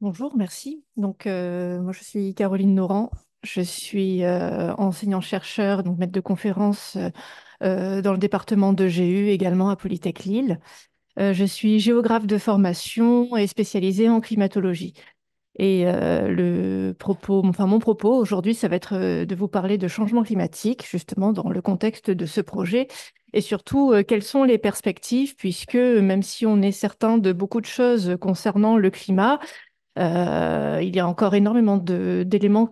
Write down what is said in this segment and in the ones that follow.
Bonjour, merci. Moi, je suis Caroline Noran. Je suis enseignant-chercheur, donc maître de conférence dans le département de GU, également à Polytech Lille. Je suis géographe de formation et spécialisée en climatologie. Mon propos aujourd'hui, ça va être de vous parler de changement climatique, justement dans le contexte de ce projet, et surtout quelles sont les perspectives, puisque même si on est certain de beaucoup de choses concernant le climat, il y a encore énormément d'éléments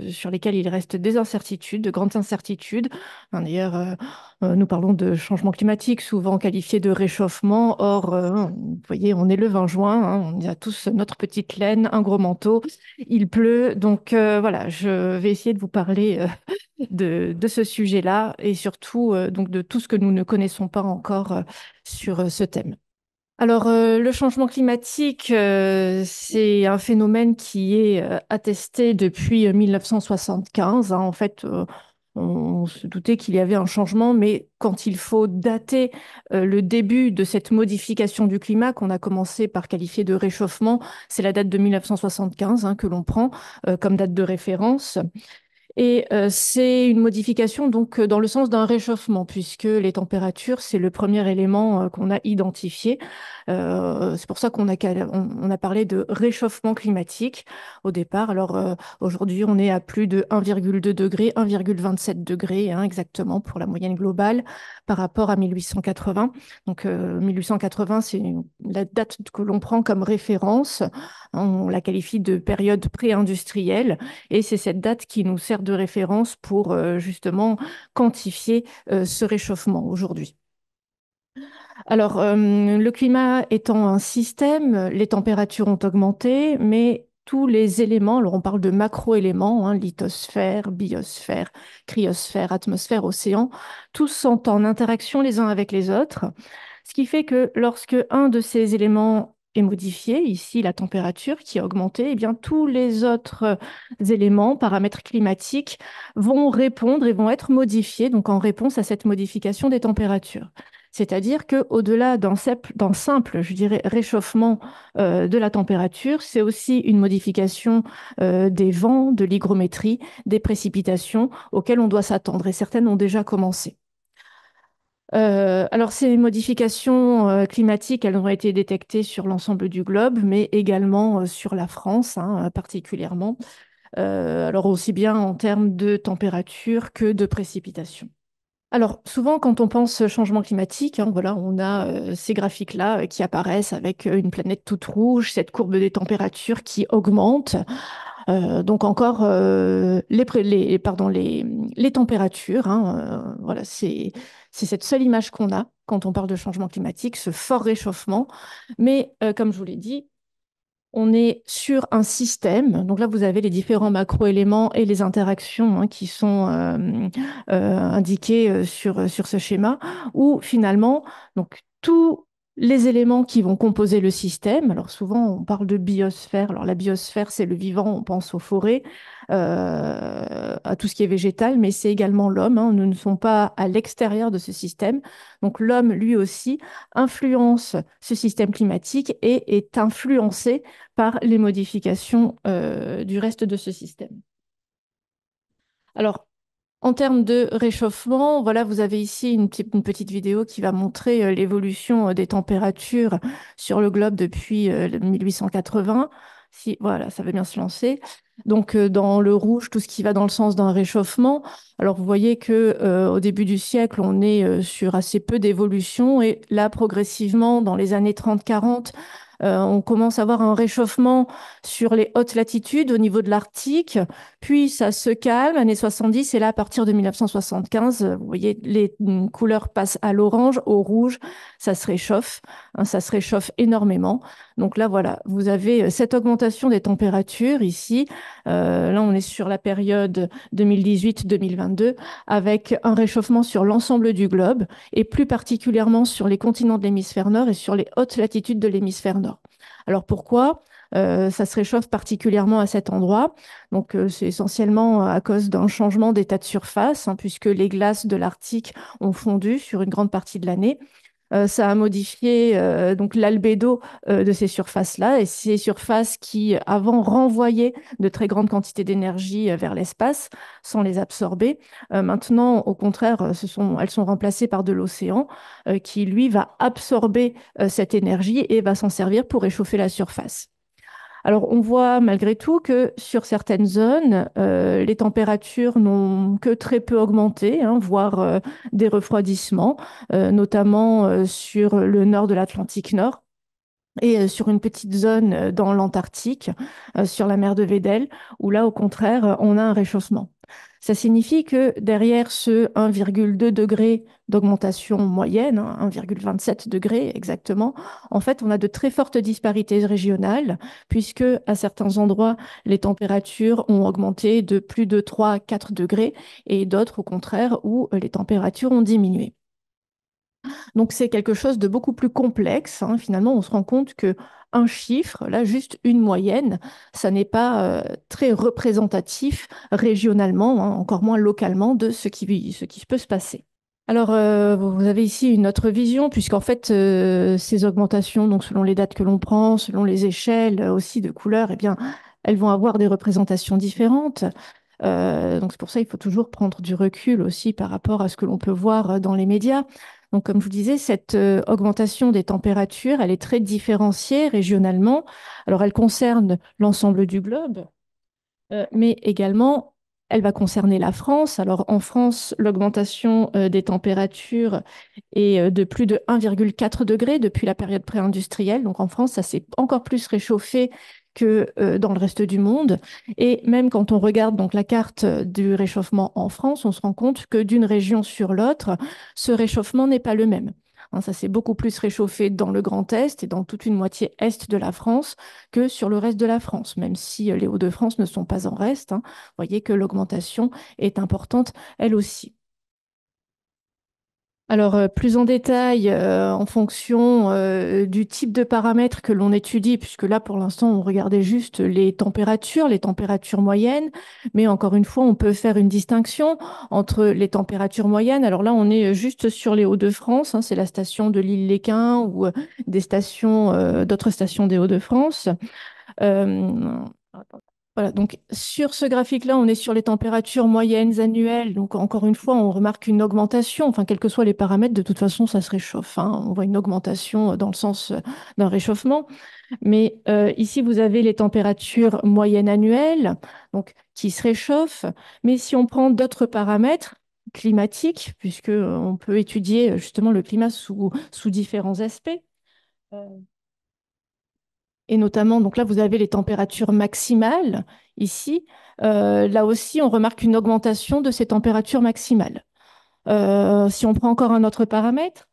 sur lesquels il reste des incertitudes, de grandes incertitudes. D'ailleurs, nous parlons de changement climatique, souvent qualifié de réchauffement. Or, vous voyez, on est le 20 juin, hein, on a tous notre petite laine, un gros manteau, il pleut. Voilà, je vais essayer de vous parler de ce sujet-là et surtout donc de tout ce que nous ne connaissons pas encore sur ce thème. Le changement climatique, c'est un phénomène qui est attesté depuis 1975, hein. En fait, on se doutait qu'il y avait un changement, mais quand il faut dater le début de cette modification du climat qu'on a commencé par qualifier de réchauffement, c'est la date de 1975, hein, que l'on prend comme date de référence. C'est une modification donc dans le sens d'un réchauffement, puisque les températures, c'est le premier élément qu'on a identifié. C'est pour ça on a parlé de réchauffement climatique au départ. Aujourd'hui, on est à plus de 1,2 degré, 1,27 degrés, hein, exactement pour la moyenne globale par rapport à 1880. 1880, c'est la date que l'on prend comme référence. On la qualifie de période pré-industrielle. Et c'est cette date qui nous sert de référence pour justement quantifier ce réchauffement aujourd'hui. Le climat étant un système, les températures ont augmenté, mais tous les éléments, alors on parle de macro-éléments, hein, lithosphère, biosphère, cryosphère, atmosphère, océan, tous sont en interaction les uns avec les autres, ce qui fait que lorsque un de ces éléments est modifié, ici la température qui a augmenté, eh bien tous les autres éléments, paramètres climatiques, vont répondre et vont être modifiés, donc en réponse à cette modification des températures. C'est-à-dire qu'au-delà d'un simple, je dirais, réchauffement de la température, c'est aussi une modification des vents, de l'hygrométrie, des précipitations auxquelles on doit s'attendre. Et certaines ont déjà commencé. Ces modifications climatiques, elles ont été détectées sur l'ensemble du globe, mais également sur la France, hein, particulièrement. Aussi bien en termes de température que de précipitations. Alors, souvent, quand on pense changement climatique, hein, voilà, on a ces graphiques-là qui apparaissent avec une planète toute rouge, cette courbe des températures qui augmente. Donc encore les températures, hein, voilà, c'est cette seule image qu'on a quand on parle de changement climatique, ce fort réchauffement. Mais comme je vous l'ai dit, on est sur un système. Donc là, vous avez les différents macro-éléments et les interactions, hein, qui sont indiquées sur ce schéma, où finalement, donc, tous les éléments qui vont composer le système, alors souvent on parle de biosphère. Alors la biosphère, c'est le vivant, on pense aux forêts, à tout ce qui est végétal, mais c'est également l'homme, hein. Nous ne sommes pas à l'extérieur de ce système. Donc l'homme, lui aussi, influence ce système climatique et est influencé par les modifications du reste de ce système. Alors, en termes de réchauffement, voilà, vous avez ici une petite vidéo qui va montrer l'évolution des températures sur le globe depuis 1880. Si, voilà, ça va bien se lancer. Dans le rouge, tout ce qui va dans le sens d'un réchauffement. Alors, vous voyez que au début du siècle, on est sur assez peu d'évolution et là, progressivement, dans les années 30-40, on commence à avoir un réchauffement sur les hautes latitudes au niveau de l'Arctique, puis ça se calme, années 70, et là, à partir de 1975, vous voyez, les couleurs passent à l'orange, au rouge, ça se réchauffe, hein, ça se réchauffe énormément. Donc là, voilà, vous avez cette augmentation des températures ici. Là, on est sur la période 2018-2022, avec un réchauffement sur l'ensemble du globe, et plus particulièrement sur les continents de l'hémisphère nord et sur les hautes latitudes de l'hémisphère nord. Alors pourquoi ça se réchauffe particulièrement à cet endroit? C'est essentiellement à cause d'un changement d'état de surface, hein, puisque les glaces de l'Arctique ont fondu sur une grande partie de l'année. Ça a modifié donc l'albédo de ces surfaces-là, et ces surfaces qui avant renvoyaient de très grandes quantités d'énergie vers l'espace sans les absorber. Maintenant, au contraire, elles sont remplacées par de l'océan qui, lui, va absorber cette énergie et va s'en servir pour réchauffer la surface. Alors, on voit malgré tout que sur certaines zones, les températures n'ont que très peu augmenté, hein, voire des refroidissements, notamment sur le nord de l'Atlantique Nord et sur une petite zone dans l'Antarctique, sur la mer de Weddell, où là, au contraire, on a un réchauffement. Ça signifie que derrière ce 1,2 degré d'augmentation moyenne, hein, 1,27 degrés exactement, en fait, on a de très fortes disparités régionales, puisque à certains endroits, les températures ont augmenté de plus de 3 à 4 degrés, et d'autres, au contraire, où les températures ont diminué. Donc c'est quelque chose de beaucoup plus complexe, hein. Finalement, on se rend compte que un chiffre, là juste une moyenne, ça n'est pas très représentatif régionalement, hein, encore moins localement, de ce qui peut se passer. Alors, vous avez ici une autre vision, puisqu'en fait, ces augmentations, donc selon les dates que l'on prend, selon les échelles aussi de couleurs, eh bien, elles vont avoir des représentations différentes. Donc c'est pour ça qu'il faut toujours prendre du recul aussi par rapport à ce que l'on peut voir dans les médias. Donc comme je vous disais, cette augmentation des températures, elle est très différenciée régionalement. Alors elle concerne l'ensemble du globe, mais également elle va concerner la France. Alors en France, l'augmentation des températures est de plus de 1,4 degré depuis la période pré-industrielle. Donc en France, ça s'est encore plus réchauffé que dans le reste du monde. Et même quand on regarde donc la carte du réchauffement en France, on se rend compte que d'une région sur l'autre, ce réchauffement n'est pas le même. Hein, ça s'est beaucoup plus réchauffé dans le Grand Est et dans toute une moitié est de la France que sur le reste de la France, même si les Hauts-de-France ne sont pas en reste, hein. Vous voyez que l'augmentation est importante, elle aussi. Alors, plus en détail, en fonction du type de paramètres que l'on étudie, puisque là, pour l'instant, on regardait juste les températures moyennes, mais encore une fois, on peut faire une distinction entre les températures moyennes. Alors là, on est juste sur les Hauts-de-France, hein, c'est la station de l'île-les-Quins ou des stations, d'autres stations des Hauts-de-France. Euh, voilà, donc sur ce graphique-là, on est sur les températures moyennes annuelles. Donc encore une fois, on remarque une augmentation. Enfin, quels que soient les paramètres, de toute façon, ça se réchauffe, hein. On voit une augmentation dans le sens d'un réchauffement. Mais ici, vous avez les températures moyennes annuelles, donc qui se réchauffent. Mais si on prend d'autres paramètres climatiques, puisque on peut étudier justement le climat sous différents aspects. euh, et notamment, donc là, vous avez les températures maximales ici. Là aussi, on remarque une augmentation de ces températures maximales. Si on prend encore un autre paramètre,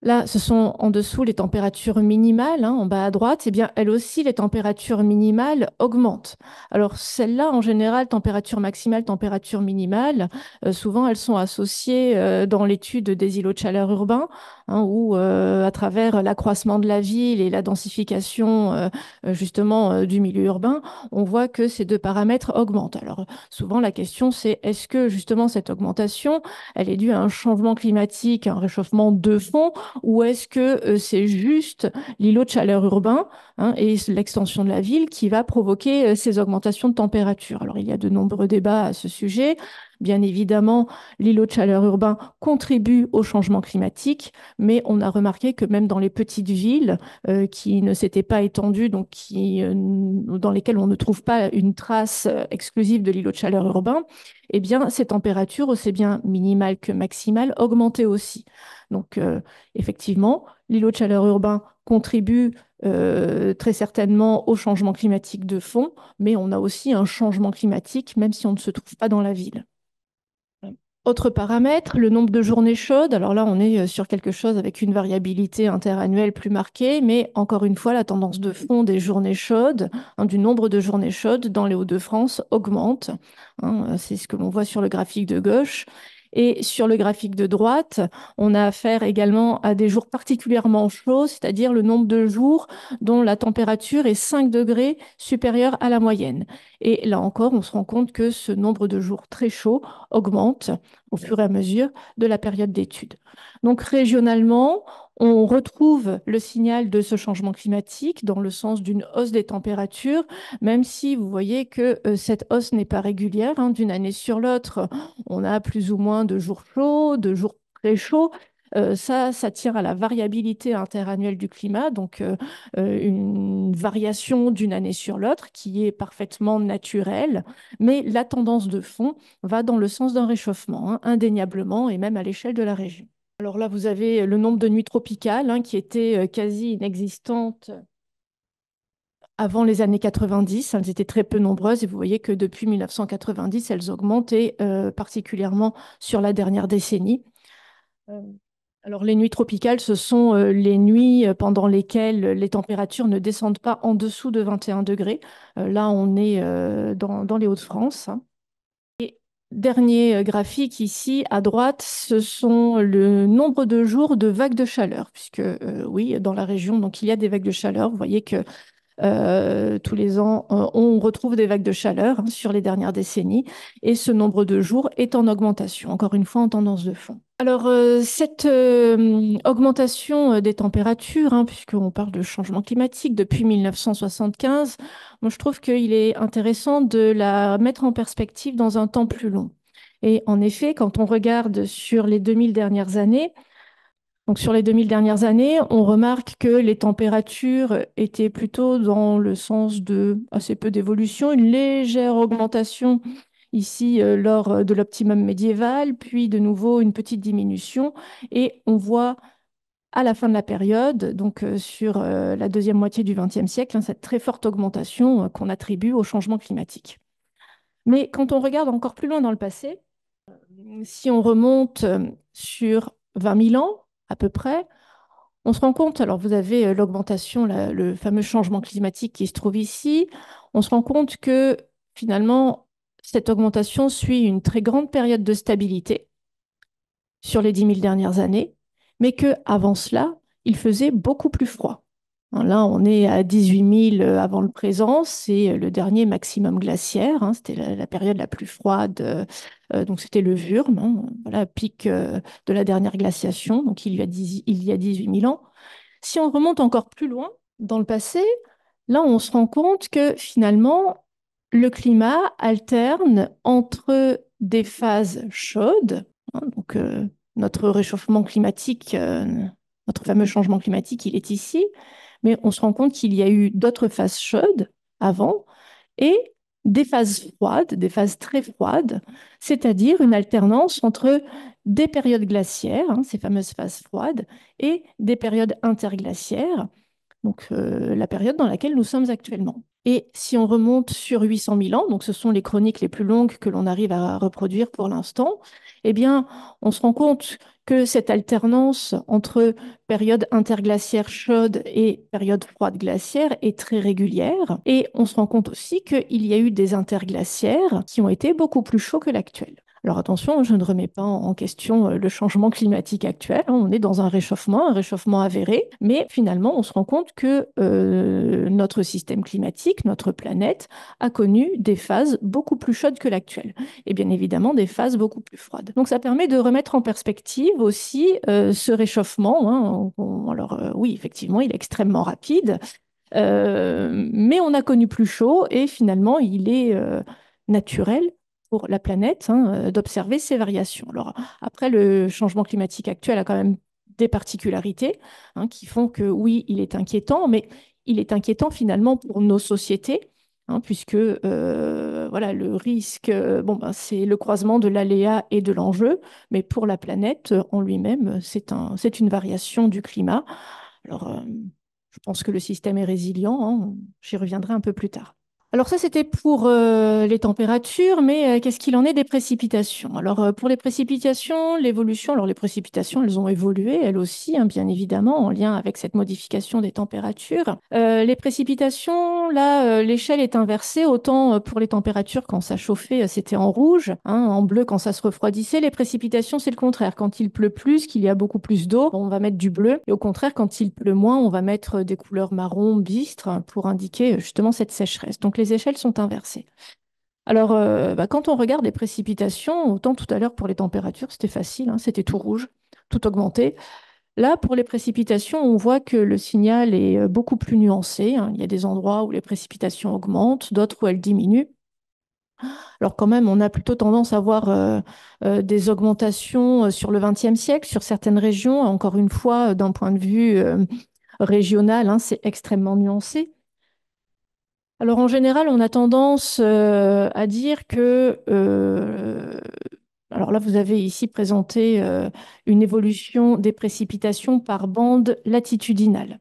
là, ce sont en dessous les températures minimales, hein, en bas à droite. Eh bien, elles aussi, les températures minimales augmentent. Alors, celles-là, en général, température maximale, température minimale, souvent, elles sont associées dans l'étude des îlots de chaleur urbains, hein, où, à travers l'accroissement de la ville et la densification, justement, du milieu urbain, on voit que ces deux paramètres augmentent. Alors, souvent, la question, c'est est-ce que, justement, cette augmentation, elle est due à un changement climatique, un réchauffement de fond, ou est-ce que c'est juste l'îlot de chaleur urbain, hein, et l'extension de la ville qui va provoquer ces augmentations de température? Alors, il y a de nombreux débats à ce sujet. Bien évidemment, l'îlot de chaleur urbain contribue au changement climatique, mais on a remarqué que même dans les petites villes qui ne s'étaient pas étendues, donc dans lesquelles on ne trouve pas une trace exclusive de l'îlot de chaleur urbain, eh bien, ces températures, aussi bien minimales que maximales, augmentaient aussi. Donc, effectivement, l'îlot de chaleur urbain contribue très certainement au changement climatique de fond, mais on a aussi un changement climatique, même si on ne se trouve pas dans la ville. Autre paramètre, le nombre de journées chaudes. Alors là, on est sur quelque chose avec une variabilité interannuelle plus marquée, mais encore une fois, la tendance de fond des journées chaudes, hein, du nombre de journées chaudes dans les Hauts-de-France augmente, hein. C'est ce que l'on voit sur le graphique de gauche. Et sur le graphique de droite, on a affaire également à des jours particulièrement chauds, c'est-à-dire le nombre de jours dont la température est 5 degrés supérieure à la moyenne. Et là encore, on se rend compte que ce nombre de jours très chauds augmente au fur et à mesure de la période d'étude. Donc régionalement, on retrouve le signal de ce changement climatique dans le sens d'une hausse des températures, même si vous voyez que cette hausse n'est pas régulière, hein, d'une année sur l'autre. On a plus ou moins de jours chauds, de jours très chauds. Ça tient à la variabilité interannuelle du climat, donc une variation d'une année sur l'autre qui est parfaitement naturelle, mais la tendance de fond va dans le sens d'un réchauffement, hein, indéniablement, et même à l'échelle de la région. Alors là, vous avez le nombre de nuits tropicales, hein, qui était quasi inexistante avant les années 90. Elles étaient très peu nombreuses et vous voyez que depuis 1990, elles augmentent et particulièrement sur la dernière décennie. Euh, alors les nuits tropicales, ce sont les nuits pendant lesquelles les températures ne descendent pas en dessous de 21 degrés. Là, on est dans les Hauts-de-France, hein. Dernier graphique ici à droite, ce sont le nombre de jours de vagues de chaleur, puisque oui, dans la région, donc il y a des vagues de chaleur. Vous voyez que tous les ans, on retrouve des vagues de chaleur, hein, sur les dernières décennies, et ce nombre de jours est en augmentation, encore une fois en tendance de fond. Alors, cette augmentation des températures, hein, puisqu'on parle de changement climatique depuis 1975, moi je trouve qu'il est intéressant de la mettre en perspective dans un temps plus long. Et en effet, quand on regarde sur les 2000 dernières années, donc sur les 2000 dernières années, on remarque que les températures étaient plutôt dans le sens de assez peu d'évolution, une légère augmentation ici lors de l'optimum médiéval, puis de nouveau une petite diminution. Et on voit à la fin de la période, donc sur la deuxième moitié du XXe siècle, hein, cette très forte augmentation qu'on attribue au changement climatique. Mais quand on regarde encore plus loin dans le passé, si on remonte sur 20 000 ans à peu près, on se rend compte, alors vous avez l'augmentation, le fameux changement climatique qui se trouve ici, on se rend compte que finalement, cette augmentation suit une très grande période de stabilité sur les 10 000 dernières années, mais qu'avant cela, il faisait beaucoup plus froid. Hein, là, on est à 18 000 avant le présent, c'est le dernier maximum glaciaire, hein, c'était la période la plus froide, donc c'était le Würm, hein, voilà, pic de la dernière glaciation, donc il y a 18 000 ans. Si on remonte encore plus loin dans le passé, là, on se rend compte que finalement, le climat alterne entre des phases chaudes, hein, donc notre réchauffement climatique, notre fameux changement climatique, il est ici, mais on se rend compte qu'il y a eu d'autres phases chaudes avant et des phases froides, des phases très froides, c'est-à-dire une alternance entre des périodes glaciaires, hein, ces fameuses phases froides, et des périodes interglaciaires, donc la période dans laquelle nous sommes actuellement. Et si on remonte sur 800 000 ans, donc ce sont les chroniques les plus longues que l'on arrive à reproduire pour l'instant, eh bien, on se rend compte que cette alternance entre période interglaciaire chaude et période froide glaciaire est très régulière. Et on se rend compte aussi qu'il y a eu des interglaciaires qui ont été beaucoup plus chauds que l'actuel. Alors attention, je ne remets pas en question le changement climatique actuel, hein. On est dans un réchauffement avéré, mais finalement, on se rend compte que notre système climatique, notre planète, a connu des phases beaucoup plus chaudes que l'actuelle, et bien évidemment des phases beaucoup plus froides. Donc ça permet de remettre en perspective aussi ce réchauffement, hein. Alors oui, effectivement, il est extrêmement rapide, mais on a connu plus chaud et finalement, il est naturel pour la planète, hein, d'observer ces variations. Alors après, le changement climatique actuel a quand même des particularités, hein, qui font que oui, il est inquiétant, mais il est inquiétant finalement pour nos sociétés, hein, puisque voilà, le risque, bon, ben, c'est le croisement de l'aléa et de l'enjeu, mais pour la planète en lui-même, c'est une variation du climat. Alors, je pense que le système est résilient, hein. J'y reviendrai un peu plus tard. Alors ça, c'était pour les températures, mais qu'est-ce qu'il en est des précipitations? Alors pour les précipitations, l'évolution, alors les précipitations, elles ont évolué, elles aussi, hein, bien évidemment, en lien avec cette modification des températures. Les précipitations, là, l'échelle est inversée, autant pour les températures, quand ça chauffait, c'était en rouge, hein, en bleu, quand ça se refroidissait. Les précipitations, c'est le contraire. Quand il pleut plus, qu'il y a beaucoup plus d'eau, on va mettre du bleu. Et au contraire, quand il pleut moins, on va mettre des couleurs marron, bistre, pour indiquer justement cette sécheresse. Donc les échelles sont inversées. Alors, quand on regarde les précipitations, autant tout à l'heure pour les températures, c'était facile, hein, c'était tout rouge, tout augmenté. Là, pour les précipitations, on voit que le signal est beaucoup plus nuancé, hein. Il y a des endroits où les précipitations augmentent, d'autres où elles diminuent. Alors quand même, on a plutôt tendance à voir des augmentations sur le XXe siècle, sur certaines régions. Encore une fois, d'un point de vue régional, hein, c'est extrêmement nuancé. Alors en général, on a tendance à dire que alors là, vous avez ici présenté une évolution des précipitations par bande latitudinale.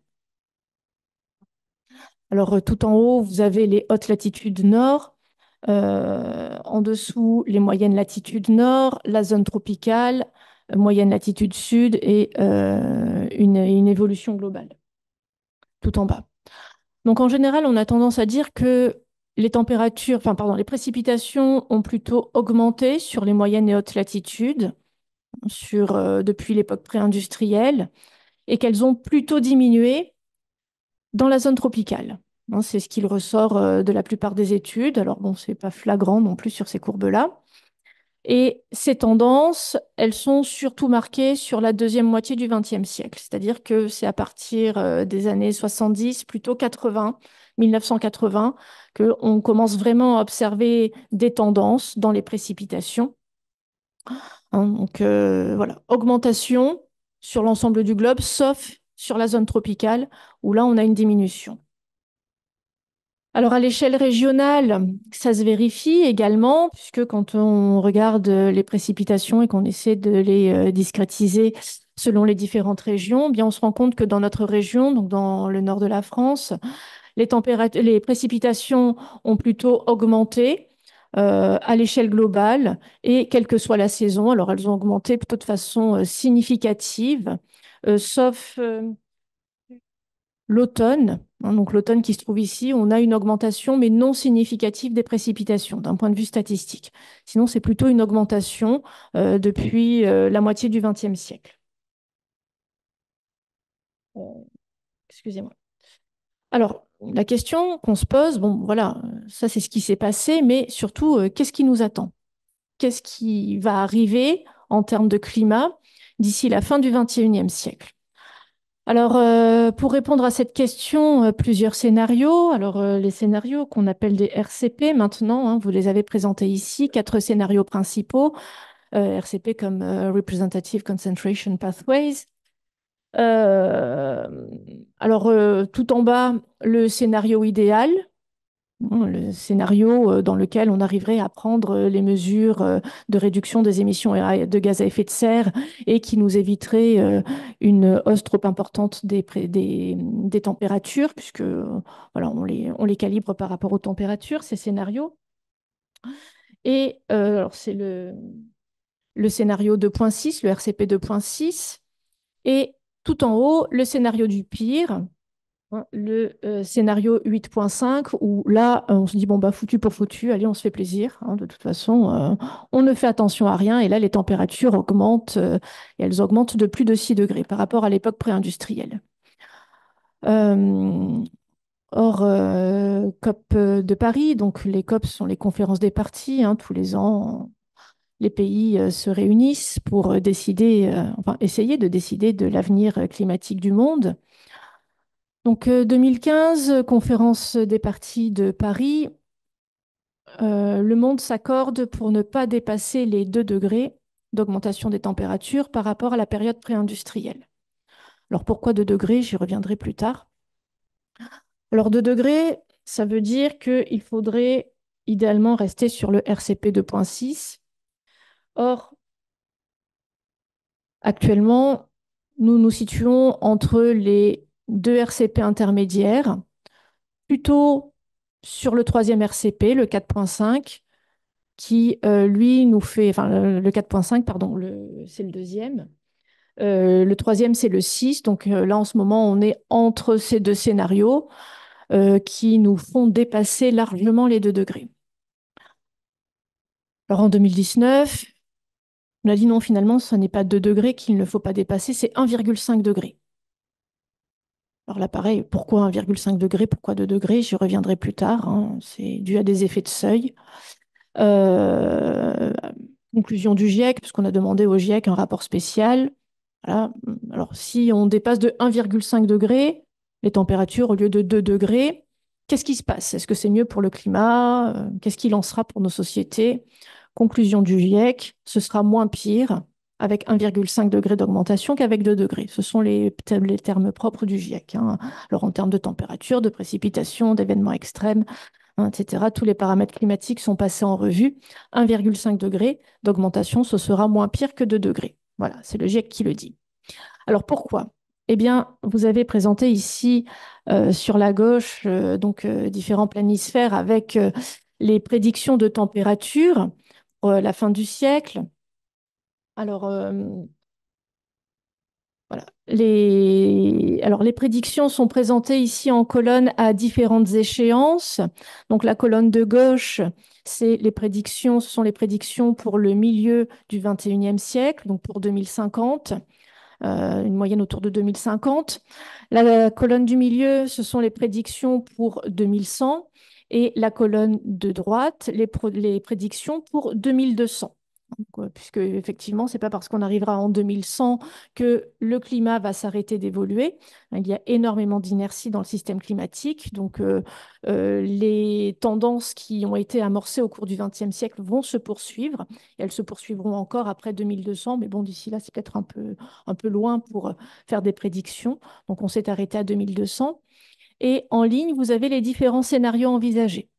Alors tout en haut, vous avez les hautes latitudes nord, en dessous, les moyennes latitudes nord, la zone tropicale, moyenne latitude sud et une évolution globale, tout en bas. Donc en général, on a tendance à dire que les températures, enfin pardon, les précipitations ont plutôt augmenté sur les moyennes et hautes latitudes depuis l'époque pré-industrielle et qu'elles ont plutôt diminué dans la zone tropicale. Hein, c'est ce qu'il ressort de la plupart des études. Alors bon, c'est pas flagrant non plus sur ces courbes-là. Et ces tendances, elles sont surtout marquées sur la deuxième moitié du XXe siècle. C'est-à-dire que c'est à partir des années 70, plutôt 80, 1980, qu'on commence vraiment à observer des tendances dans les précipitations. Hein, donc voilà, augmentation sur l'ensemble du globe, sauf sur la zone tropicale, où là, on a une diminution. Alors à l'échelle régionale, ça se vérifie également, puisque quand on regarde les précipitations et qu'on essaie de les discrétiser selon les différentes régions, eh bien on se rend compte que dans notre région, donc dans le nord de la France, les précipitations ont plutôt augmenté à l'échelle globale et quelle que soit la saison. Alors elles ont augmenté plutôt de façon significative, sauf l'automne, hein, donc l'automne qui se trouve ici, on a une augmentation, mais non significative des précipitations d'un point de vue statistique. Sinon, c'est plutôt une augmentation depuis la moitié du XXe siècle. Euh, Excusez-moi. Alors, la question qu'on se pose, bon, voilà, ça c'est ce qui s'est passé, mais surtout, qu'est-ce qui nous attend? Qu'est-ce qui va arriver en termes de climat d'ici la fin du XXIe siècle? Alors, pour répondre à cette question, plusieurs scénarios. Alors, les scénarios qu'on appelle des RCP maintenant, hein, vous les avez présentés ici, quatre scénarios principaux, RCP comme Representative Concentration Pathways. Euh, alors, tout en bas, le scénario idéal, hein, le scénario dans lequel on arriverait à prendre les mesures de réduction des émissions de gaz à effet de serre et qui nous éviterait une hausse trop importante des températures, puisque voilà, on les calibre par rapport aux températures, ces scénarios. Et alors c'est le scénario 2.6, le RCP 2.6, et tout en haut, le scénario du pire, hein, le scénario 8.5, où là, on se dit, bon, bah, foutu pour foutu, allez, on se fait plaisir, hein, de toute façon, on ne fait attention à rien. Et là, les températures augmentent, et elles augmentent de plus de 6 degrés par rapport à l'époque pré-industrielle. Euh, Or, COP de Paris, donc les COP sont les conférences des parties, hein, tous les ans, les pays se réunissent pour décider, enfin, essayer de décider de l'avenir climatique du monde. Donc 2015, conférence des parties de Paris, le monde s'accorde pour ne pas dépasser les 2 degrés d'augmentation des températures par rapport à la période pré-industrielle. Alors pourquoi 2 degrés? J'y reviendrai plus tard. Alors 2 degrés, ça veut dire qu'il faudrait idéalement rester sur le RCP 2.6. Or, actuellement, nous nous situons entre les deux RCP intermédiaires, plutôt sur le troisième RCP, le 4.5, qui, lui, nous fait, enfin, le 4.5, pardon, c'est le deuxième. Le troisième, c'est le 6. Donc là, en ce moment, on est entre ces deux scénarios qui nous font dépasser largement les 2 degrés. Alors en 2019, on a dit non, finalement, ce n'est pas 2 degrés qu'il ne faut pas dépasser, c'est 1,5 degré. Alors là, pareil, pourquoi 1,5 degré, pourquoi 2 degrés? J'y reviendrai plus tard, hein. C'est dû à des effets de seuil. Euh, Conclusion du GIEC, puisqu'on a demandé au GIEC un rapport spécial. Voilà. Alors, si on dépasse de 1,5 degré les températures au lieu de 2 degrés, qu'est-ce qui se passe? Est-ce que c'est mieux pour le climat? Qu'est-ce qu'il en sera pour nos sociétés? Conclusion du GIEC, ce sera moins pire avec 1,5 degré d'augmentation qu'avec 2 degrés. Ce sont les termes propres du GIEC, hein. Alors, en termes de température, de précipitation, d'événements extrêmes, hein, etc., tous les paramètres climatiques sont passés en revue. 1,5 degré d'augmentation, ce sera moins pire que 2 degrés. Voilà, c'est le GIEC qui le dit. Alors pourquoi? Eh bien, vous avez présenté ici sur la gauche différents planisphères avec les prédictions de température pour la fin du siècle. Alors, voilà. Alors, les prédictions sont présentées ici en colonne à différentes échéances. Donc, la colonne de gauche, ce sont les prédictions pour le milieu du 21e siècle, donc pour 2050, une moyenne autour de 2050. La colonne du milieu, ce sont les prédictions pour 2100 et la colonne de droite, les prédictions pour 2200. Puisque effectivement, c'est pas parce qu'on arrivera en 2100 que le climat va s'arrêter d'évoluer. Il y a énormément d'inertie dans le système climatique. Donc, les tendances qui ont été amorcées au cours du XXe siècle vont se poursuivre. Et elles se poursuivront encore après 2200. Mais bon, d'ici là, c'est peut-être un peu loin pour faire des prédictions. Donc, on s'est arrêté à 2200. Et en ligne, vous avez les différents scénarios envisagés.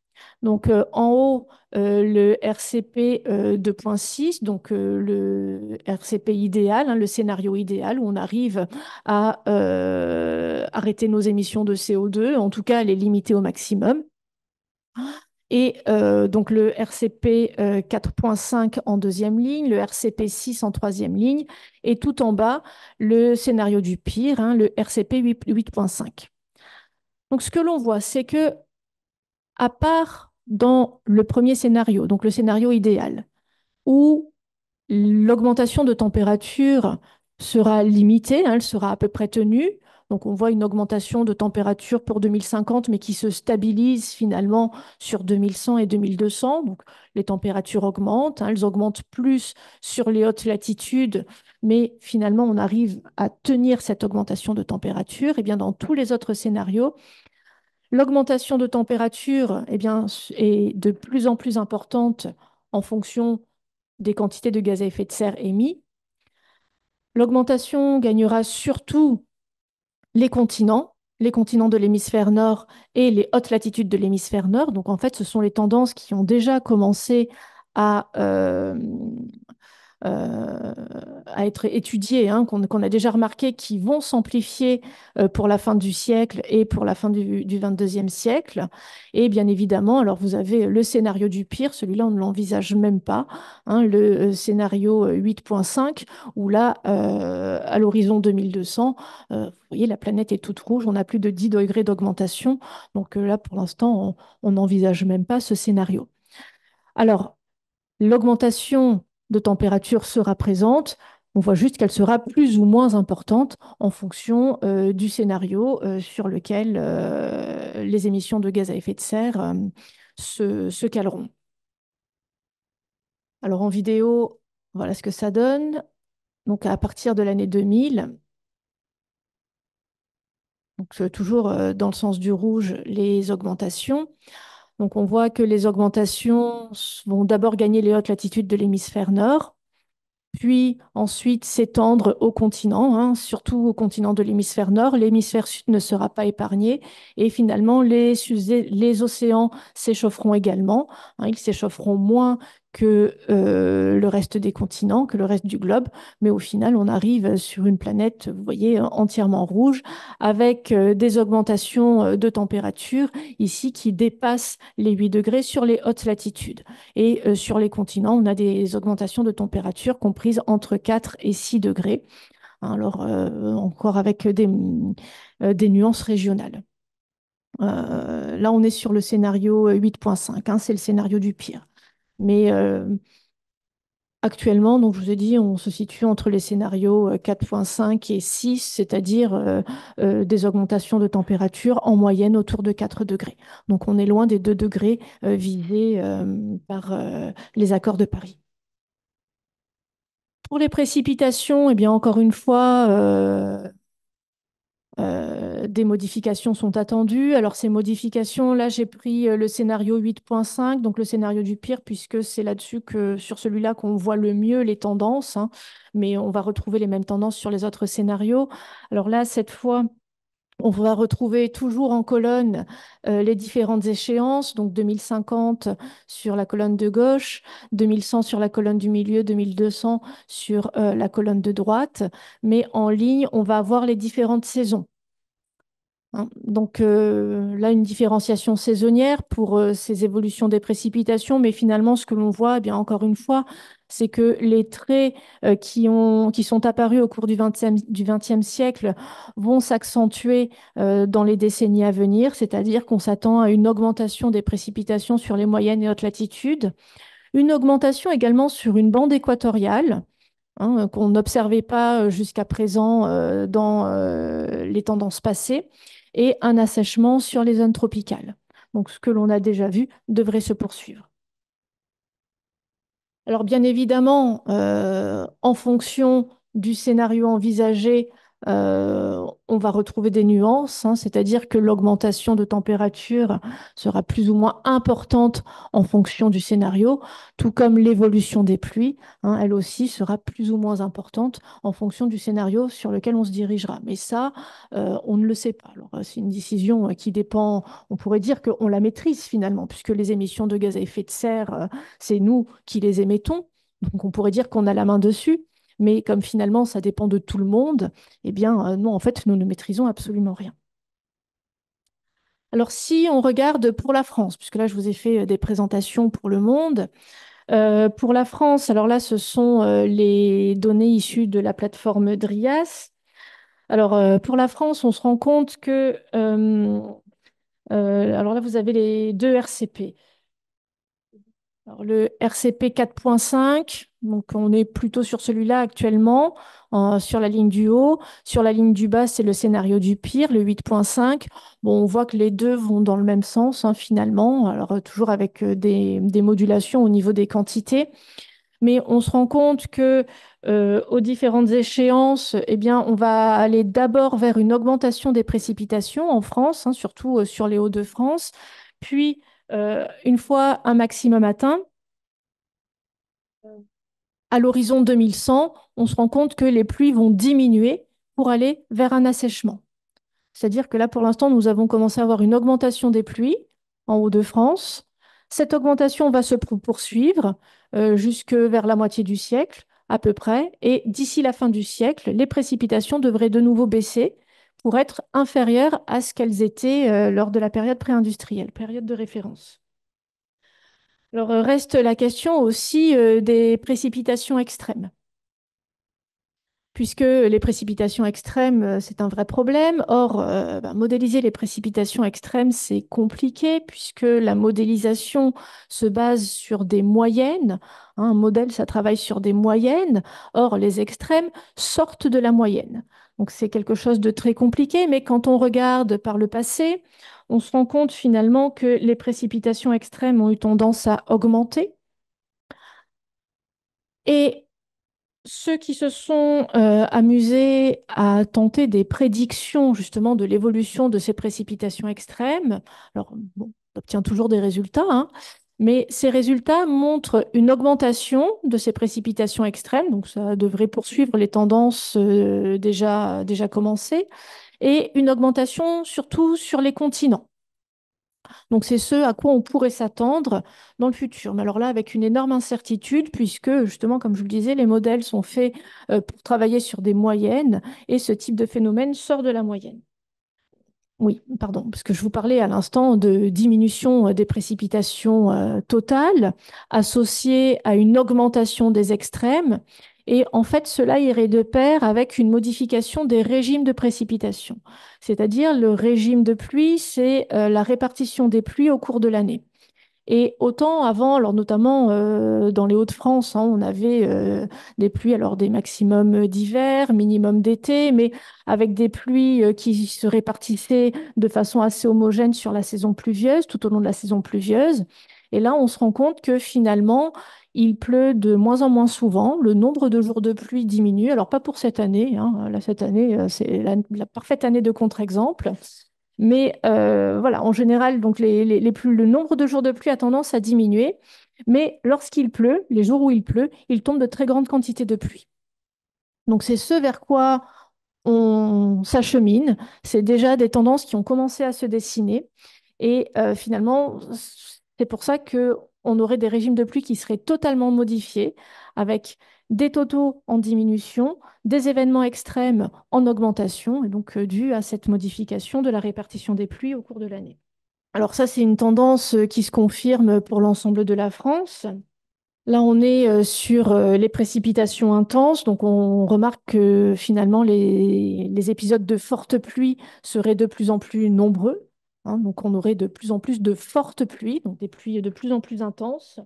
Donc, en haut, le RCP 2.6, donc le RCP idéal, hein, le scénario idéal où on arrive à arrêter nos émissions de CO2, en tout cas à les limiter au maximum. Et donc le RCP 4.5 en deuxième ligne, le RCP 6 en troisième ligne, et tout en bas, le scénario du pire, hein, le RCP 8.5. Donc, ce que l'on voit, c'est que à part dans le premier scénario, donc le scénario idéal, où l'augmentation de température sera limitée, hein, elle sera à peu près tenue. Donc on voit une augmentation de température pour 2050, mais qui se stabilise finalement sur 2100 et 2200. Donc les températures augmentent, hein, elles augmentent plus sur les hautes latitudes, mais finalement on arrive à tenir cette augmentation de température. Et bien dans tous les autres scénarios, l'augmentation de température eh bien, est de plus en plus importante en fonction des quantités de gaz à effet de serre émis. L'augmentation gagnera surtout les continents de l'hémisphère nord et les hautes latitudes de l'hémisphère nord. Donc en fait, ce sont les tendances qui ont déjà commencé à, euh, à être étudiées, hein, qu'on a déjà remarqué, qui vont s'amplifier pour la fin du siècle et pour la fin du 22e siècle. Et bien évidemment, alors vous avez le scénario du pire, celui-là on ne l'envisage même pas, hein, le scénario 8.5, où là, à l'horizon 2200, vous voyez, la planète est toute rouge, on a plus de 10 degrés d'augmentation. Donc là, pour l'instant, on n'envisage même pas ce scénario. Alors, l'augmentation de température sera présente. On voit juste qu'elle sera plus ou moins importante en fonction du scénario sur lequel les émissions de gaz à effet de serre se caleront. Alors en vidéo, voilà ce que ça donne. Donc à partir de l'année 2000, donc toujours dans le sens du rouge, les augmentations. Donc on voit que les augmentations vont d'abord gagner les hautes latitudes de l'hémisphère nord, puis ensuite s'étendre au continent, hein, surtout au continent de l'hémisphère nord. L'hémisphère sud ne sera pas épargné et finalement les océans s'échaufferont également, hein, ils s'échaufferont moins que le reste des continents, que le reste du globe, mais au final on arrive sur une planète, vous voyez, entièrement rouge, avec des augmentations de température ici qui dépassent les 8 degrés sur les hautes latitudes. Et sur les continents, on a des augmentations de température comprises entre 4 et 6 degrés. Alors, encore avec des nuances régionales. Là, on est sur le scénario 8.5, hein, c'est le scénario du pire. Mais Actuellement, donc je vous ai dit, on se situe entre les scénarios 4,5 et 6, c'est-à-dire des augmentations de température en moyenne autour de 4 degrés. Donc on est loin des 2 degrés visés par les accords de Paris. Pour les précipitations, eh bien encore une fois, des modifications sont attendues. Alors ces modifications, là j'ai pris le scénario 8,5, donc le scénario du pire, puisque c'est là-dessus que sur celui-là qu'on voit le mieux les tendances, hein. Mais on va retrouver les mêmes tendances sur les autres scénarios. Alors là, cette fois, on va retrouver toujours en colonne les différentes échéances, donc 2050 sur la colonne de gauche, 2100 sur la colonne du milieu, 2200 sur la colonne de droite. Mais en ligne, on va avoir les différentes saisons, hein. Donc là, une différenciation saisonnière pour ces évolutions des précipitations, mais finalement, ce que l'on voit, eh bien, encore une fois, c'est que les traits qui sont apparus au cours du XXe siècle vont s'accentuer dans les décennies à venir, c'est-à-dire qu'on s'attend à une augmentation des précipitations sur les moyennes et hautes latitudes, une augmentation également sur une bande équatoriale, hein, qu'on n'observait pas jusqu'à présent dans les tendances passées, et un assèchement sur les zones tropicales. Donc ce que l'on a déjà vu devrait se poursuivre. Alors bien évidemment, en fonction du scénario envisagé, on va retrouver des nuances, hein, c'est-à-dire que l'augmentation de température sera plus ou moins importante en fonction du scénario, tout comme l'évolution des pluies, hein, elle aussi sera plus ou moins importante en fonction du scénario sur lequel on se dirigera. Mais ça, on ne le sait pas. Alors, c'est une décision qui dépend, on pourrait dire qu'on la maîtrise finalement, puisque les émissions de gaz à effet de serre, c'est nous qui les émettons, donc on pourrait dire qu'on a la main dessus, mais comme finalement ça dépend de tout le monde, eh bien non, en fait, nous ne maîtrisons absolument rien. Alors si on regarde pour la France, puisque là je vous ai fait des présentations pour le monde, pour la France, alors là ce sont les données issues de la plateforme DRIAS. Alors pour la France, on se rend compte que, alors là vous avez les deux RCP. Alors, le RCP 4,5, donc on est plutôt sur celui-là actuellement, sur la ligne du haut. Sur la ligne du bas, c'est le scénario du pire, le 8,5. Bon, on voit que les deux vont dans le même sens, hein, finalement, alors toujours avec des modulations au niveau des quantités. Mais on se rend compte que aux différentes échéances, eh bien, on va aller d'abord vers une augmentation des précipitations en France, hein, surtout sur les Hauts-de-France. Puis, une fois un maximum atteint, à l'horizon 2100, on se rend compte que les pluies vont diminuer pour aller vers un assèchement. C'est-à-dire que là, pour l'instant, nous avons commencé à avoir une augmentation des pluies en Hauts-de-France. Cette augmentation va se poursuivre jusque vers la moitié du siècle, à peu près. Et d'ici la fin du siècle, les précipitations devraient de nouveau baisser pour être inférieures à ce qu'elles étaient lors de la période pré-industrielle, période de référence. Alors, reste la question aussi des précipitations extrêmes, puisque les précipitations extrêmes, c'est un vrai problème. Or, modéliser les précipitations extrêmes, c'est compliqué, puisque la modélisation se base sur des moyennes, hein. Un modèle, ça travaille sur des moyennes. Or, les extrêmes sortent de la moyenne. Donc, c'est quelque chose de très compliqué, mais quand on regarde par le passé, on se rend compte finalement que les précipitations extrêmes ont eu tendance à augmenter. Et ceux qui se sont amusés à tenter des prédictions justement de l'évolution de ces précipitations extrêmes, alors bon, on obtient toujours des résultats, hein, mais ces résultats montrent une augmentation de ces précipitations extrêmes, donc ça devrait poursuivre les tendances déjà commencées, et une augmentation surtout sur les continents. Donc, c'est ce à quoi on pourrait s'attendre dans le futur. Mais alors là, avec une énorme incertitude, puisque justement, comme je vous le disais, les modèles sont faits pour travailler sur des moyennes et ce type de phénomène sort de la moyenne. Oui, pardon, parce que je vous parlais à l'instant de diminution des précipitations totales associées à une augmentation des extrêmes. Et en fait, cela irait de pair avec une modification des régimes de précipitation. C'est-à-dire le régime de pluie, c'est la répartition des pluies au cours de l'année. Et autant avant, alors notamment dans les Hauts-de-France, hein, on avait des pluies, alors des maximums d'hiver, minimum d'été, mais avec des pluies qui se répartissaient de façon assez homogène sur la saison pluvieuse, tout au long de la saison pluvieuse. Et là, on se rend compte que finalement, il pleut de moins en moins souvent, le nombre de jours de pluie diminue. Alors pas pour cette année, hein, là cette année, c'est la parfaite année de contre-exemple. Mais voilà, en général, donc le nombre de jours de pluie a tendance à diminuer. Mais lorsqu'il pleut, les jours où il pleut, il tombe de très grandes quantités de pluie. Donc c'est ce vers quoi on s'achemine. C'est déjà des tendances qui ont commencé à se dessiner. Et finalement, c'est pour ça qu'on aurait des régimes de pluie qui seraient totalement modifiés, avec des totaux en diminution, des événements extrêmes en augmentation, et donc dû à cette modification de la répartition des pluies au cours de l'année. Alors ça, c'est une tendance qui se confirme pour l'ensemble de la France. Là, on est sur les précipitations intenses, donc on remarque que finalement les épisodes de fortes pluies seraient de plus en plus nombreux, hein. Donc on aurait de plus en plus de fortes pluies, donc des pluies de plus en plus intenses,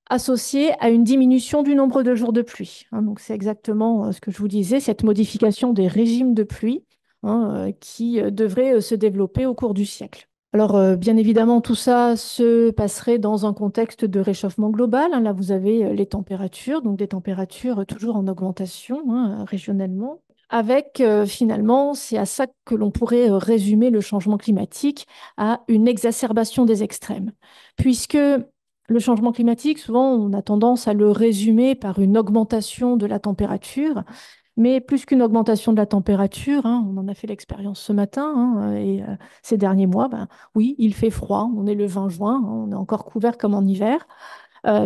associées à une diminution du nombre de jours de pluie, hein. Donc c'est exactement ce que je vous disais, cette modification des régimes de pluie, hein, qui devrait se développer au cours du siècle. Alors, bien évidemment, tout ça se passerait dans un contexte de réchauffement global, hein. Là, vous avez les températures, donc des températures toujours en augmentation, hein, régionalement. Avec, finalement, c'est à ça que l'on pourrait résumer le changement climatique, à une exacerbation des extrêmes. Puisque le changement climatique, souvent, on a tendance à le résumer par une augmentation de la température. Mais plus qu'une augmentation de la température, hein, on en a fait l'expérience ce matin, hein, et ces derniers mois, ben, oui, il fait froid, on est le 20 juin, hein, on est encore couvert comme en hiver.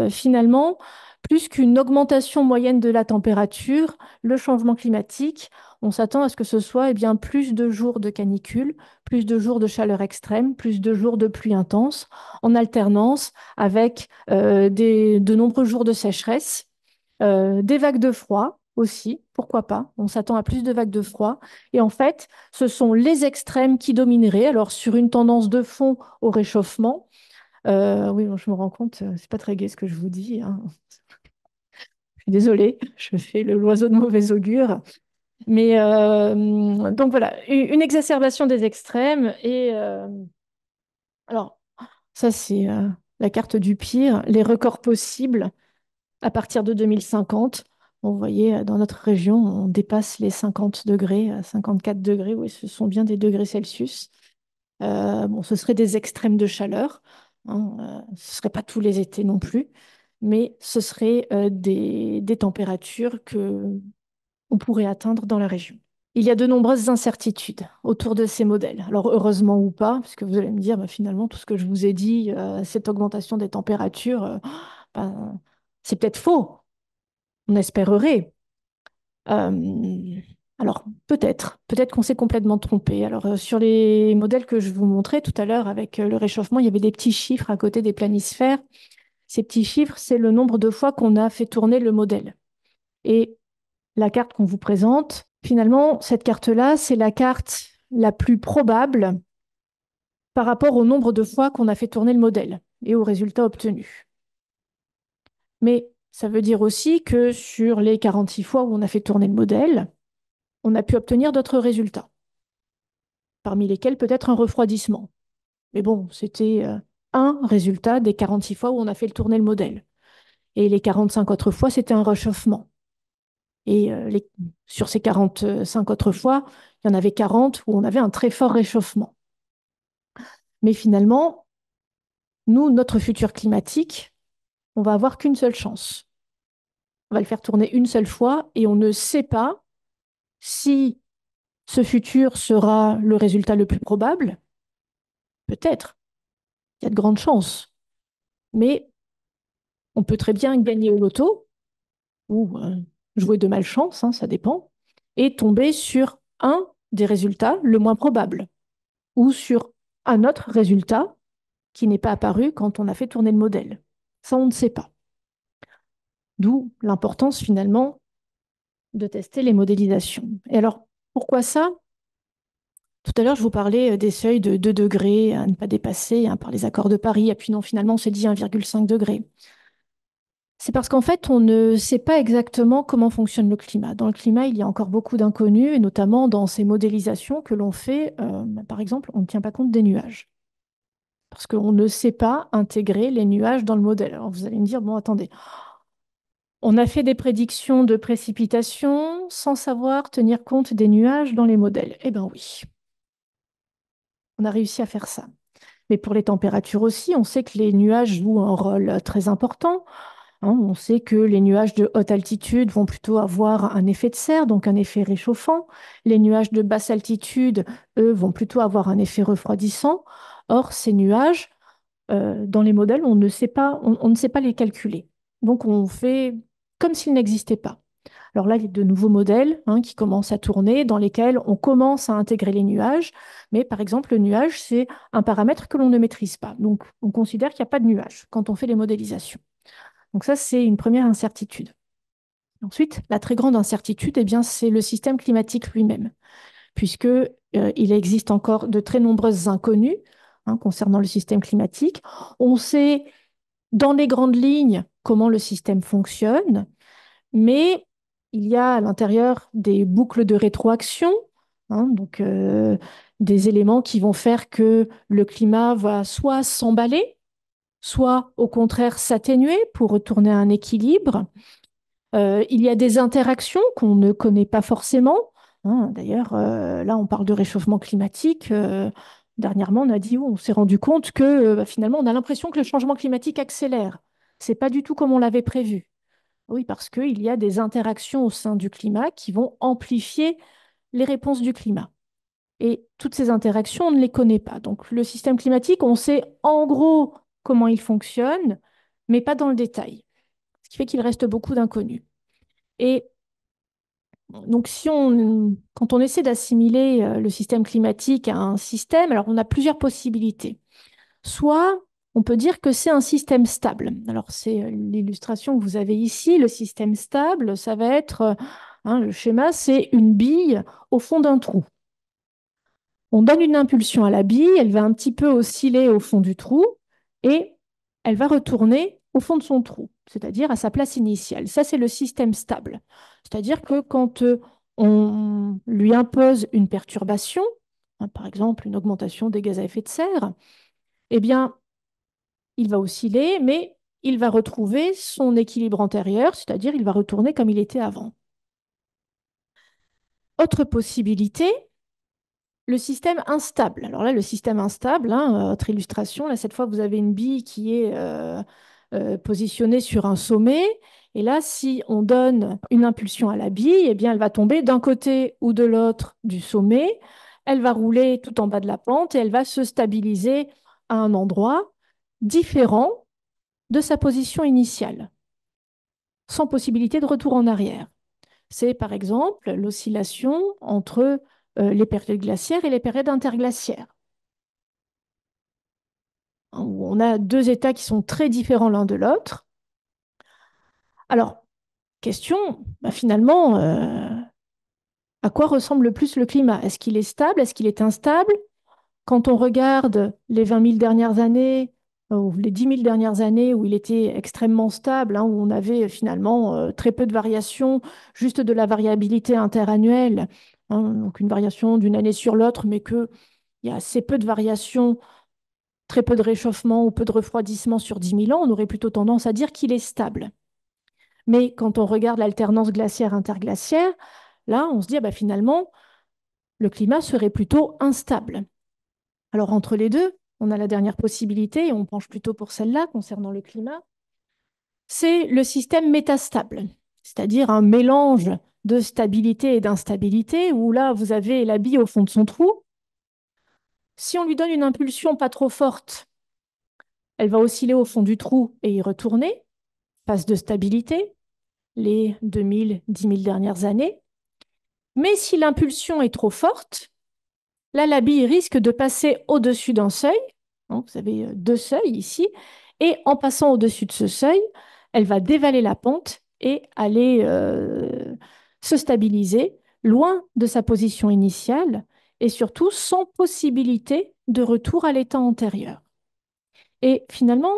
Finalement, plus qu'une augmentation moyenne de la température, le changement climatique, on s'attend à ce que ce soit bien, plus de jours de canicule, plus de jours de chaleur extrême, plus de jours de pluie intense, en alternance avec de nombreux jours de sécheresse, des vagues de froid aussi, pourquoi pas? On s'attend à plus de vagues de froid. Et en fait, ce sont les extrêmes qui domineraient. Alors, sur une tendance de fond au réchauffement, oui, bon, je me rends compte, c'est pas très gai ce que je vous dis, hein. Je suis désolée, je fais l'oiseau de mauvais augure. Mais donc voilà, une exacerbation des extrêmes. Et alors, ça, c'est la carte du pire, les records possibles à partir de 2050. Bon, vous voyez, dans notre région, on dépasse les 50 degrés, 54 degrés, oui, ce sont bien des degrés Celsius. Bon, ce seraient des extrêmes de chaleur, hein, ce ne serait pas tous les étés non plus, mais ce seraient des températures que on pourrait atteindre dans la région. Il y a de nombreuses incertitudes autour de ces modèles. Alors heureusement ou pas, parce que vous allez me dire, bah, finalement, tout ce que je vous ai dit, cette augmentation des températures, ben, c'est peut-être faux. On espérerait. Euh, alors, peut-être qu'on s'est complètement trompé. Alors, sur les modèles que je vous montrais tout à l'heure avec le réchauffement, il y avait des petits chiffres à côté des planisphères. Ces petits chiffres, c'est le nombre de fois qu'on a fait tourner le modèle. Et la carte qu'on vous présente, finalement, cette carte-là, c'est la carte la plus probable par rapport au nombre de fois qu'on a fait tourner le modèle et aux résultats obtenus. Mais ça veut dire aussi que sur les 46 fois où on a fait tourner le modèle, on a pu obtenir d'autres résultats, parmi lesquels peut-être un refroidissement. Mais bon, c'était un résultat des 46 fois où on a fait tourner le modèle. Et les 45 autres fois, c'était un réchauffement. Et sur ces 45 autres fois, il y en avait 40 où on avait un très fort réchauffement. Mais finalement, nous, notre futur climatique, on va avoir qu'une seule chance. On va le faire tourner une seule fois et on ne sait pas si ce futur sera le résultat le plus probable. Peut-être, il y a de grandes chances. Mais on peut très bien gagner au loto ou jouer de malchance, hein, ça dépend, et tomber sur un des résultats le moins probable ou sur un autre résultat qui n'est pas apparu quand on a fait tourner le modèle. Ça, on ne sait pas. D'où l'importance finalement de tester les modélisations. Et alors, pourquoi ça? Tout à l'heure, je vous parlais des seuils de 2 degrés à ne pas dépasser par les accords de Paris. Et puis non, finalement, on s'est dit 1,5 degré. C'est parce qu'en fait, on ne sait pas exactement comment fonctionne le climat. Dans le climat, il y a encore beaucoup d'inconnus, et notamment dans ces modélisations que l'on fait. Par exemple, on ne tient pas compte des nuages. Parce qu'on ne sait pas intégrer les nuages dans le modèle. Alors vous allez me dire, bon, attendez, on a fait des prédictions de précipitations sans savoir tenir compte des nuages dans les modèles. Eh bien oui, on a réussi à faire ça. Mais pour les températures aussi, on sait que les nuages jouent un rôle très important. Hein. On sait que les nuages de haute altitude vont plutôt avoir un effet de serre, donc un effet réchauffant. Les nuages de basse altitude, eux, vont plutôt avoir un effet refroidissant. Or, ces nuages, dans les modèles, on ne sait pas les calculer. Donc, on fait comme s'ils n'existaient pas. Alors là, il y a de nouveaux modèles qui commencent à tourner, dans lesquels on commence à intégrer les nuages. Mais par exemple, le nuage, c'est un paramètre que l'on ne maîtrise pas. Donc, on considère qu'il n'y a pas de nuage quand on fait les modélisations. Donc ça, c'est une première incertitude. Ensuite, la très grande incertitude, eh bien, c'est le système climatique lui-même, puisque il existe encore de très nombreuses inconnues concernant le système climatique. On sait dans les grandes lignes comment le système fonctionne, mais il y a à l'intérieur des boucles de rétroaction, donc des éléments qui vont faire que le climat va soit s'emballer, soit au contraire s'atténuer pour retourner à un équilibre. Il y a des interactions qu'on ne connaît pas forcément. D'ailleurs, là, on parle de réchauffement climatique. Dernièrement, on a dit, on s'est rendu compte que finalement, on a l'impression que le changement climatique accélère. C'est pas du tout comme on l'avait prévu. Oui, parce qu'il y a des interactions au sein du climat qui vont amplifier les réponses du climat. Et toutes ces interactions, on ne les connaît pas. Donc, le système climatique, on sait en gros comment il fonctionne, mais pas dans le détail. Ce qui fait qu'il reste beaucoup d'inconnus. Et donc, quand on essaie d'assimiler le système climatique à un système, alors on a plusieurs possibilités. Soit on peut dire que c'est un système stable. Alors, c'est l'illustration que vous avez ici. Le système stable, ça va être, le schéma, c'est une bille au fond d'un trou. On donne une impulsion à la bille, elle va un petit peu osciller au fond du trou et elle va retourner au fond de son trou, c'est-à-dire à sa place initiale. Ça, c'est le système stable. C'est-à-dire que quand on lui impose une perturbation, par exemple une augmentation des gaz à effet de serre, eh bien, il va osciller, mais il va retrouver son équilibre antérieur, c'est-à-dire il va retourner comme il était avant. Autre possibilité, le système instable. Alors là, le système instable, autre illustration, là, cette fois, vous avez une bille qui est positionnée sur un sommet. Et là, si on donne une impulsion à la bille, eh bien, elle va tomber d'un côté ou de l'autre du sommet. Elle va rouler tout en bas de la pente et elle va se stabiliser à un endroit différent de sa position initiale, sans possibilité de retour en arrière. C'est par exemple l'oscillation entre les périodes glaciaires et les périodes interglaciaires, où on a deux états qui sont très différents l'un de l'autre. Alors, question, finalement, à quoi ressemble le plus le climat? Est-ce qu'il est stable? Est-ce qu'il est instable? Quand on regarde les 20 000 dernières années, ou les 10 000 dernières années où il était extrêmement stable, où on avait finalement très peu de variations, juste de la variabilité interannuelle, donc une variation d'une année sur l'autre, mais qu'il y a assez peu de variations, très peu de réchauffement ou peu de refroidissement sur 10 000 ans, on aurait plutôt tendance à dire qu'il est stable. Mais quand on regarde l'alternance glaciaire-interglaciaire, là, on se dit, finalement, le climat serait plutôt instable. Alors, entre les deux, on a la dernière possibilité, et on penche plutôt pour celle-là concernant le climat, c'est le système métastable, c'est-à-dire un mélange de stabilité et d'instabilité, où là, vous avez la bille au fond de son trou. Si on lui donne une impulsion pas trop forte, elle va osciller au fond du trou et y retourner, phase de stabilité, les 2000, 10 000 dernières années. Mais si l'impulsion est trop forte, là, la bille risque de passer au-dessus d'un seuil. Donc, vous avez deux seuils ici. Et en passant au-dessus de ce seuil, elle va dévaler la pente et aller se stabiliser loin de sa position initiale. et surtout sans possibilité de retour à l'état antérieur. Et finalement,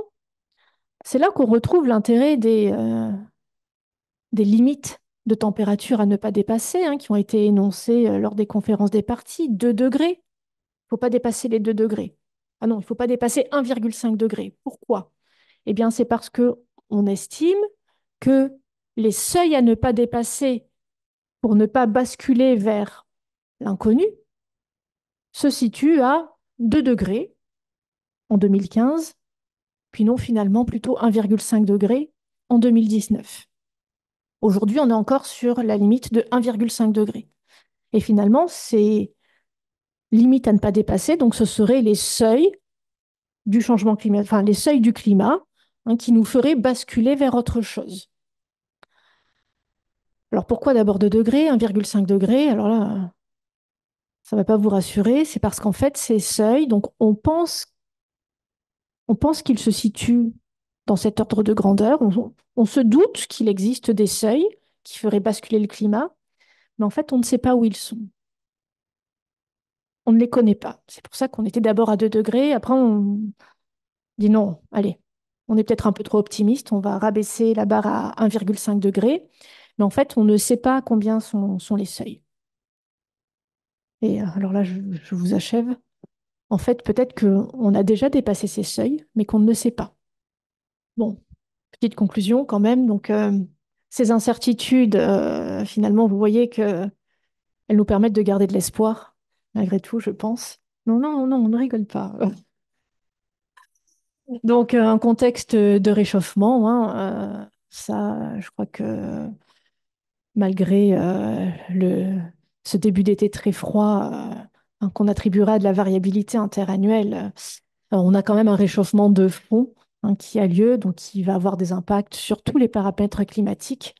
c'est là qu'on retrouve l'intérêt des limites de température à ne pas dépasser, hein, qui ont été énoncées lors des conférences des parties. 2 degrés, il ne faut pas dépasser les 2 degrés. Ah non, il ne faut pas dépasser 1,5 degré. Pourquoi? Eh bien, c'est parce que on estime que les seuils à ne pas dépasser pour ne pas basculer vers l'inconnu se situent à 2 degrés en 2015, puis non, finalement, plutôt 1,5 degré en 2019. Aujourd'hui, on est encore sur la limite de 1,5 degré. Et finalement, ces limites à ne pas dépasser, donc ce seraient les seuils du changement climatique, enfin les seuils du climat, hein, qui nous feraient basculer vers autre chose. Alors pourquoi d'abord 2 degrés, 1,5 degré? Alors là, ça ne va pas vous rassurer, c'est parce qu'en fait, ces seuils, donc on pense qu'ils se situent dans cet ordre de grandeur. On se doute qu'il existe des seuils qui feraient basculer le climat, mais en fait, on ne sait pas où ils sont. On ne les connaît pas. C'est pour ça qu'on était d'abord à 2 degrés. Après, on dit non, allez, on est peut-être un peu trop optimiste. On va rabaisser la barre à 1,5 degré. Mais en fait, on ne sait pas combien sont les seuils. Et alors là, je vous achève. En fait, peut-être qu'on a déjà dépassé ces seuils, mais qu'on ne le sait pas. Bon, petite conclusion quand même. Donc, ces incertitudes, finalement, vous voyez qu'elles nous permettent de garder de l'espoir, malgré tout, je pense. Non, non, non, on ne rigole pas. Donc, un contexte de réchauffement, hein, ça, je crois que malgré ce début d'été très froid, hein, qu'on attribuera à de la variabilité interannuelle, on a quand même un réchauffement de fond, hein, qui a lieu, donc qui va avoir des impacts sur tous les paramètres climatiques,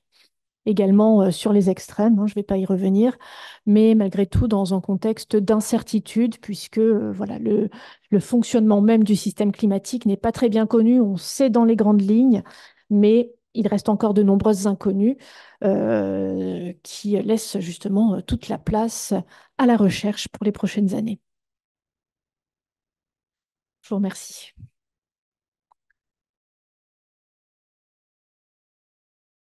également sur les extrêmes, hein, je ne vais pas y revenir, mais malgré tout dans un contexte d'incertitude, puisque voilà, le fonctionnement même du système climatique n'est pas très bien connu, on sait dans les grandes lignes, mais il reste encore de nombreuses inconnues qui laissent justement toute la place à la recherche pour les prochaines années. Je vous remercie.